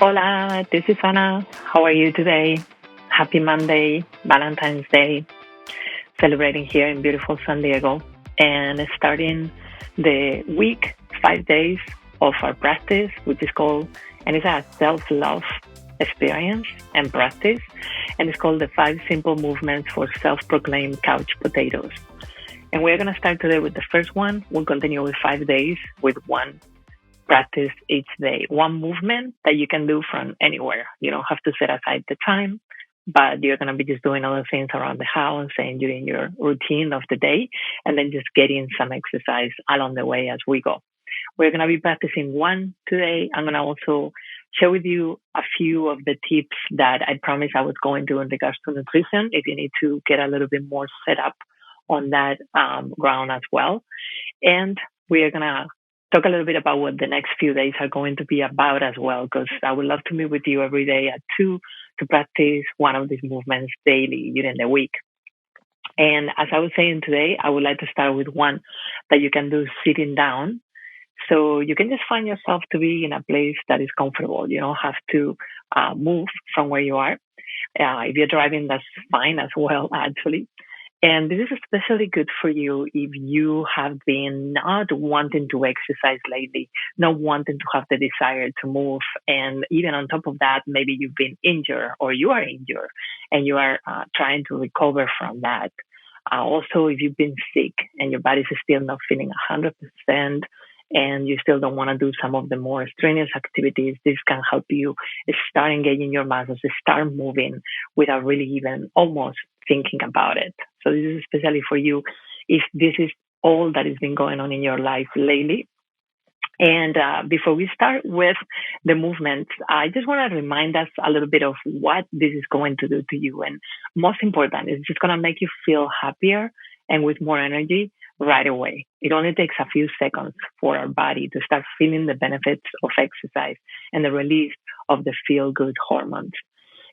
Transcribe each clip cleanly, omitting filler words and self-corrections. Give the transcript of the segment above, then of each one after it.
Hola, this is Anna. How are you today? Happy Monday, Valentine's Day, celebrating here in beautiful San Diego and starting the week, 5 days of our practice, which is called, and it's a self love experience and practice, and it's called the 5 simple movements for self proclaimed couch potatoes. And we're going to start today with the first one. We'll continue with 5 days with one practice each day. One movement that you can do from anywhere. You don't have to set aside the time, but you're going to be just doing other things around the house and during your routine of the day, and then just getting some exercise along the way as we go. We're going to be practicing one today. I'm going to also share with you a few of the tips that I promised I was going to in regards to nutrition if you need to get a little bit more set up on that ground as well. And we are going to talk a little bit about what the next few days are going to be about as well, because I would love to meet with you every day at 2 to practice one of these movements daily during the week. And as I was saying today, I would like to start with one that you can do sitting down. So you can just find yourself to be in a place that is comfortable. You don't have to move from where you are. If you're driving, that's fine as well, actually. And this is especially good for you if you have been not wanting to exercise lately, not wanting to have the desire to move. And even on top of that, maybe you've been injured or you are injured and you are trying to recover from that. Also, if you've been sick and your body is still not feeling 100% and you still don't want to do some of the more strenuous activities, this can help you start engaging your muscles, start moving without really even almost thinking about it. So this is especially for you if this is all that has been going on in your life lately. And before we start with the movements, I just want to remind us a little bit of what this is going to do to you. And most important, it's just going to make you feel happier and with more energy right away. It only takes a few seconds for our body to start feeling the benefits of exercise and the release of the feel good hormones.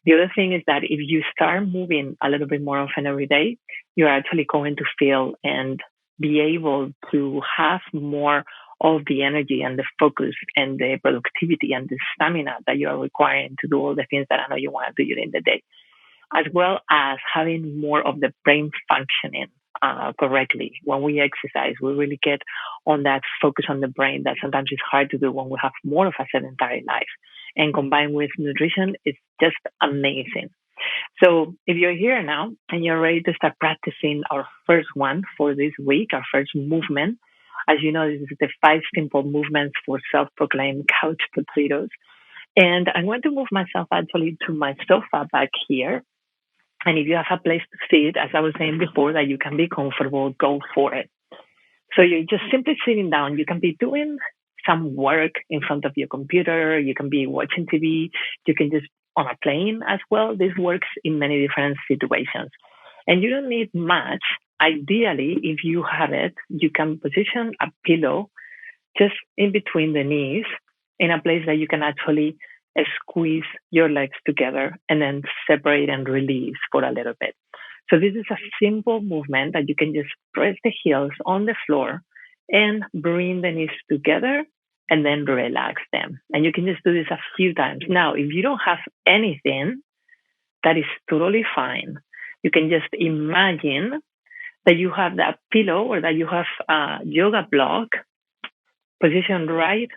The other thing is that if you start moving a little bit more often every day, you're actually going to feel and be able to have more of the energy and the focus and the productivity and the stamina that you are requiring to do all the things that I know you want to do during the day, as well as having more of the brain functioning correctly. When we exercise, we really get on that focus on the brain that sometimes is hard to do when we have more of a sedentary life. And combined with nutrition, it's just amazing. So if you're here now and you're ready to start practicing our first one for this week, our first movement, as you know, this is the 5 simple movements for self-proclaimed couch potatoes. And I'm going to move myself actually to my sofa back here. And if you have a place to sit, as I was saying before, that you can be comfortable, go for it. So you're just simply sitting down. You can be doing some work in front of your computer. You can be watching TV. You can just on a plane as well. This works in many different situations. And you don't need much. Ideally, if you have it, you can position a pillow just in between the knees in a place that you can actually squeeze your legs together and then separate and release for a little bit. So this is a simple movement that you can just press the heels on the floor and bring the knees together and then relax them. And you can just do this a few times. Now, if you don't have anything, that is totally fine. You can just imagine that you have that pillow or that you have a yoga block positioned right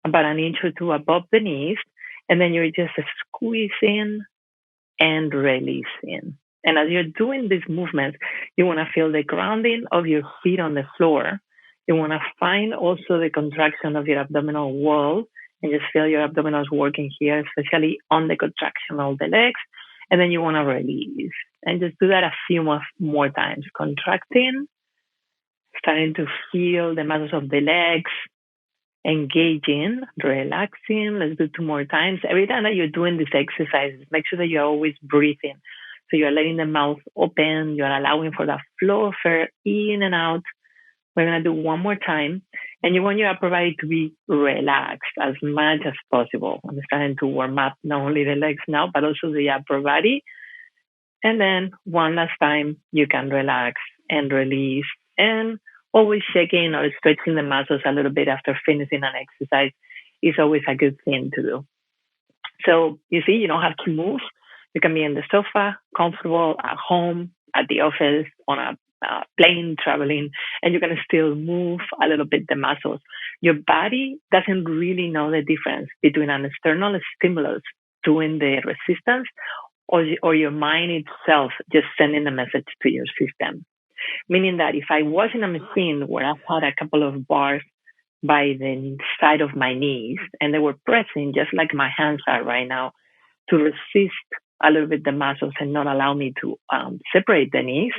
about an inch or two above the knees, and then you're just squeezing and releasing. And as you're doing these movements, you want to feel the grounding of your feet on the floor. You want to find also the contraction of your abdominal wall and just feel your abdominals working here, especially on the contraction of the legs. And then you want to release and just do that a few more times, contracting, starting to feel the muscles of the legs, engaging, relaxing. Let's do 2 more times. Every time that you're doing these exercises, make sure that you're always breathing. So you're letting the mouth open, you're allowing for that flow of air in and out. We're going to do 1 more time. And you want your upper body to be relaxed as much as possible. I'm starting to warm up not only the legs now, but also the upper body. And then one last time, you can relax and release and always shaking or stretching the muscles a little bit after finishing an exercise is always a good thing to do. So you see, you don't have to move. You can be in the sofa, comfortable, at home, at the office, on a plane, traveling, and you can still move a little bit the muscles. Your body doesn't really know the difference between an external stimulus doing the resistance or your mind itself just sending a message to your system. Meaning that if I was in a machine where I had a couple of bars by the side of my knees and they were pressing just like my hands are right now to resist a little bit the muscles and not allow me to separate the knees,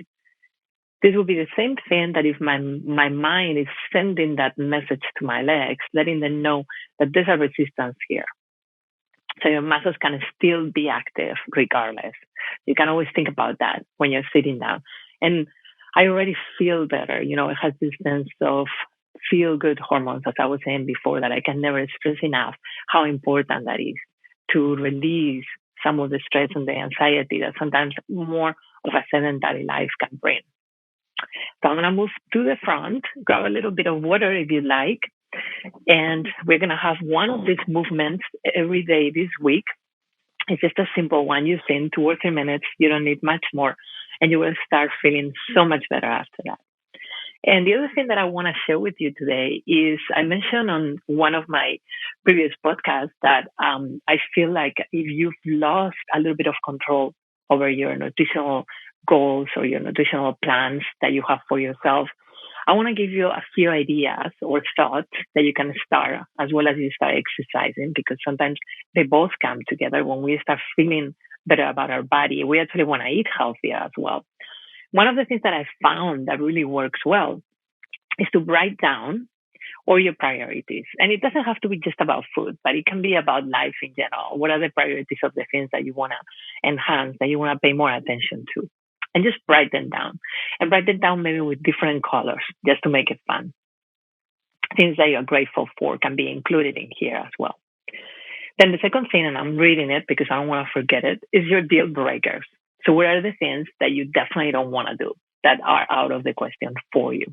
this will be the same thing that if my mind is sending that message to my legs, letting them know that there's a resistance here. So your muscles can still be active regardless. You can always think about that when you're sitting down. And I already feel better. It has this sense of feel good hormones, as I was saying before, that I can never stress enough how important that is to release some of the stress and the anxiety that sometimes more of a sedentary life can bring. So I'm going to move to the front, grab a little bit of water if you like. And we're going to have one of these movements every day this week. It's just a simple one. You sing 2 or 3 minutes. You don't need much more. And you will start feeling so much better after that. And the other thing that I want to share with you today is I mentioned on one of my previous podcasts that I feel like if you've lost a little bit of control over your nutritional goals or your nutritional plans that you have for yourself, I want to give you a few ideas or thoughts that you can start as well as you start exercising, because sometimes they both come together. When we start feeling better about our body, we actually want to eat healthier as well. One of the things that I found that really works well is to write down all your priorities. And it doesn't have to be just about food, but it can be about life in general. What are the priorities of the things that you want to enhance, that you want to pay more attention to? And just write them down. And write them down maybe with different colors, just to make it fun. Things that you're grateful for can be included in here as well. Then the second thing, and I'm reading it because I don't want to forget it, is your deal breakers. So what are the things that you definitely don't want to do that are out of the question for you?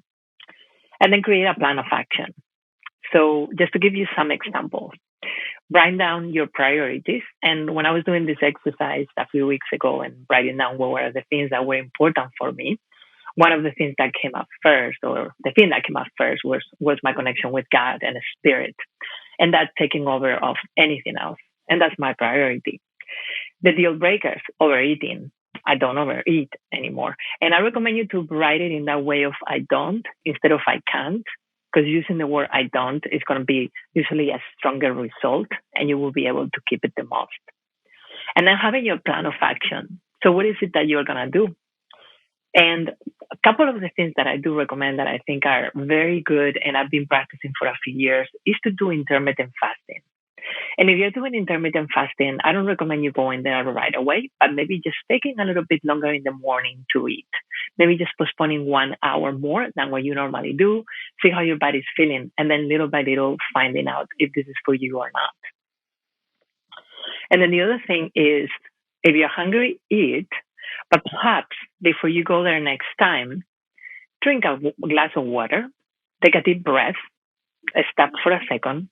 And then create a plan of action. So just to give you some examples, write down your priorities. And when I was doing this exercise a few weeks ago and writing down what were the things that were important for me, one of the things that came up first, or the thing that came up first, was my connection with God and spirit. And that's taking over of anything else. And that's my priority. The deal breakers, overeating. I don't overeat anymore. And I recommend you to write it in that way of I don't instead of I can't, because using the word I don't is going to be usually a stronger result and you will be able to keep it the most. And then having your plan of action. So what is it that you're going to do? And a couple of the things that I do recommend that I think are very good and I've been practicing for a few years is to do intermittent fasting. And if you're doing intermittent fasting, I don't recommend you going there right away, but maybe just taking a little bit longer in the morning to eat. Maybe just postponing 1 hour more than what you normally do. See how your body's feeling. And then little by little finding out if this is for you or not. And then the other thing is, if you're hungry, eat. But perhaps before you go there next time, drink a glass of water, take a deep breath, stop for a second.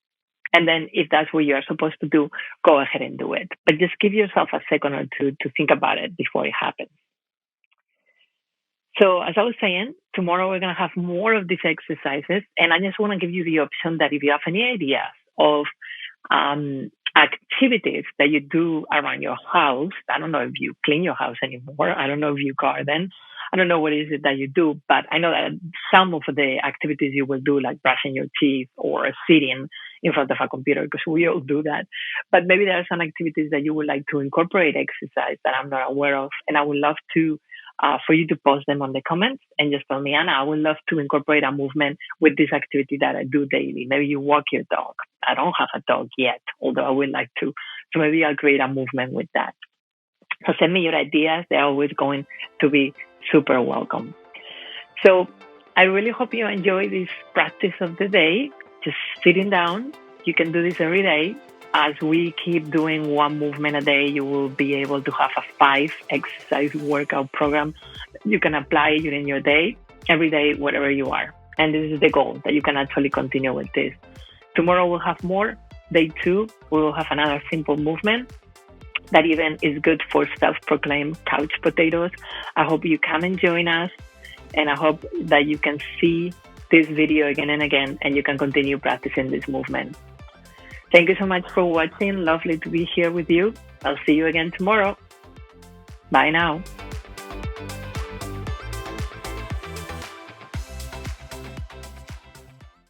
And then if that's what you're supposed to do, go ahead and do it. But just give yourself a second or two to think about it before it happens. So as I was saying, tomorrow we're going to have more of these exercises. And I just want to give you the option that if you have any ideas of activities that you do around your house, I don't know if you clean your house anymore. I don't know if you garden. I don't know what is it that you do, but I know that some of the activities you will do, like brushing your teeth or sitting in front of a computer, because we all do that. But maybe there are some activities that you would like to incorporate exercise that I'm not aware of. And I would love to, for you to post them on the comments and just tell me, Anna, I would love to incorporate a movement with this activity that I do daily. Maybe you walk your dog. I don't have a dog yet, although I would like to. So maybe I'll create a movement with that. So send me your ideas. They're always going to be super welcome. So I really hope you enjoy this practice of the day. Just sitting down. You can do this every day. As we keep doing one movement a day, you will be able to have a 5 exercise workout program. You can apply it during your day, every day, wherever you are. And this is the goal, that you can actually continue with this. Tomorrow we'll have more. day 2, we will have another simple movement that even is good for self-proclaimed couch potatoes. I hope you come and join us, and I hope that you can see this video again and again, and you can continue practicing this movement. Thank you so much for watching. Lovely to be here with you. I'll see you again tomorrow. Bye now.